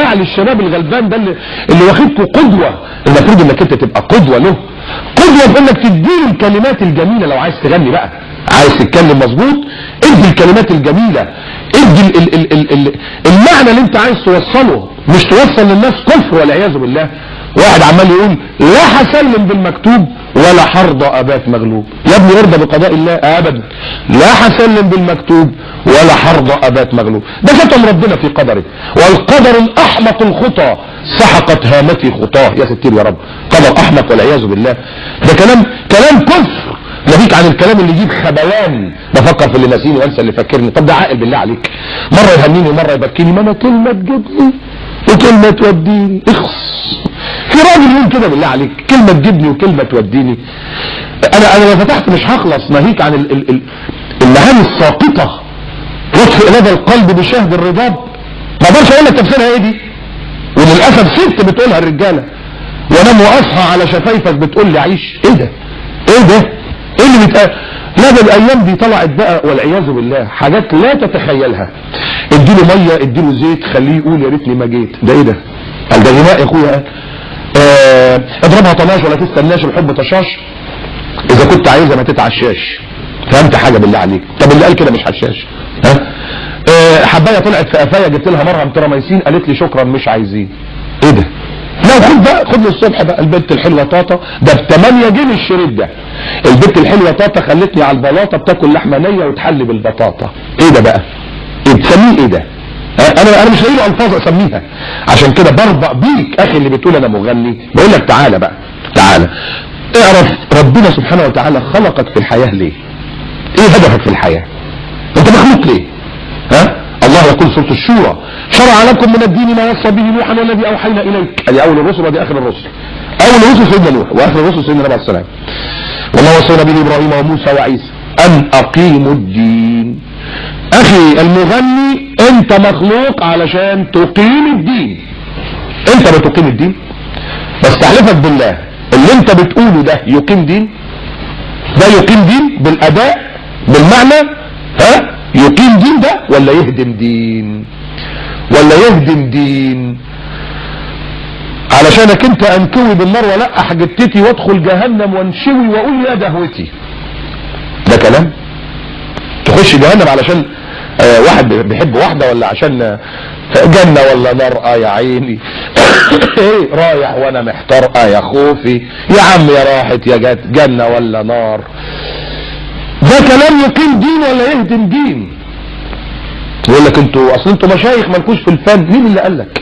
فعل الشباب الغلبان ده اللي واخدكوا قدوة. المفروض انك انت تبقى قدوة له، قدوة في انك تديله الكلمات الجميلة. لو عايز تغني بقى، عايز تتكلم مظبوط، ادي الكلمات الجميلة، ادي المعنى اللي انت عايز توصله، مش توصل للناس كفر والعياذ بالله. واحد عمال يقول لا هسلم بالمكتوب ولا حرض ابات مغلوب. يا ابني ارضى بقضاء الله. ابدا، لا هسلم بالمكتوب ولا حرض ابات مغلوب. ده ختم ربنا في قدره. والقدر الاحمق الخطى سحقت هامتي خطاه. يا ستير يا رب، قدر احمق والعياذ بالله. ده كلام كفر، ناهيك عن الكلام اللي يجيب خبوان. بفكر في اللي ناسيني وانسى اللي فكرني. طب ده عاقل بالله عليك؟ مره يهنيني ومره يبكيني. ما انا كلمه تجيبني وكلمه توديني. اخص، في راجل يقول كده بالله عليك؟ كلمه تجيبني وكلمه توديني. انا لو فتحت مش هخلص، ناهيك عن المهام الساقطه. يطفئ لدى القلب بشهد الرباب. ما اقدرش اقول لك تفسيرها ايه دي، وللاسف ست بتقولها الرجاله. وانام واصحى على شفايفك بتقول لي عيش. ايه ده؟ ايه ده؟ ايه اللي بيتقال؟ لا ده الايام دي طلعت بقى والعياذ بالله حاجات لا تتخيلها. اديله ميه، اديله زيت، خليه يقول يا ريتني ما جيت. ده ايه ده؟ قال ده غناء يا اخويا. اضربها طناش ولا تستناش، الحب طشاش، اذا كنت عايزها ما تتعشاش. فهمت حاجه بالله عليك؟ طب اللي قال كده مش حشاش. ها؟ حبايه طلعت في قفايا، جبت لها مرهم تراميسين، قالت لي شكرا مش عايزين. ايه ده؟ لا خد بقى، خد الصبح بقى. البنت الحلوه طاطا، ده ب 8 جنيه الشريط ده. البنت الحلوه طاطا خلتني على البلاطه بتاكل لحمه نيه وتحلي بالبطاطا. ايه ده بقى؟ ايه بتسميه؟ ايه ده؟ انا مش لاقي له الفاظ اسميها. عشان كده بربق بيك اخي اللي بتقول انا مغني. بقول لك تعالى بقى، تعالى اعرف ربنا سبحانه وتعالى خلقك في الحياه ليه؟ ايه هدفك في الحياه؟ انت مخلوق ليه؟ ها؟ الله يقول سورة الشورى: شرع لكم من الدين ما وصى به نوحا والذي اوحينا اليك. ادي اول الرسل ودي اخر الرسل. اول الرسل سيدنا نوح، واخر الرسل سيدنا النبي عليه السلام. والله وصينا به ابراهيم وموسى وعيسى ان اقيموا الدين. اخي المغني، انت مخلوق علشان تقيم الدين. انت بتقيم الدين؟ بستحلفك بالله اللي انت بتقوله ده يقيم دين؟ ده يقيم دين بالاداء بالمعنى؟ ها؟ يقيم دين ده ولا يهدم دين؟ ولا يهدم دين؟ علشانك انت انكوي بالنار ولقح جتتي وادخل جهنم وانشوي واقول يا دهوتي. ده كلام؟ تخش جهنم علشان واحد بيحب واحدة، ولا عشان جنة ولا نار؟ يا عيني ايه رايح وانا محتار. يا خوفي يا عم، يا راحت يا جت، جنة ولا نار؟ ده كلام يقيم دين ولا يهدم دين؟ يقول لك انتوا اصل انتوا مشايخ مالكوش في الفن. مين اللي قال لك؟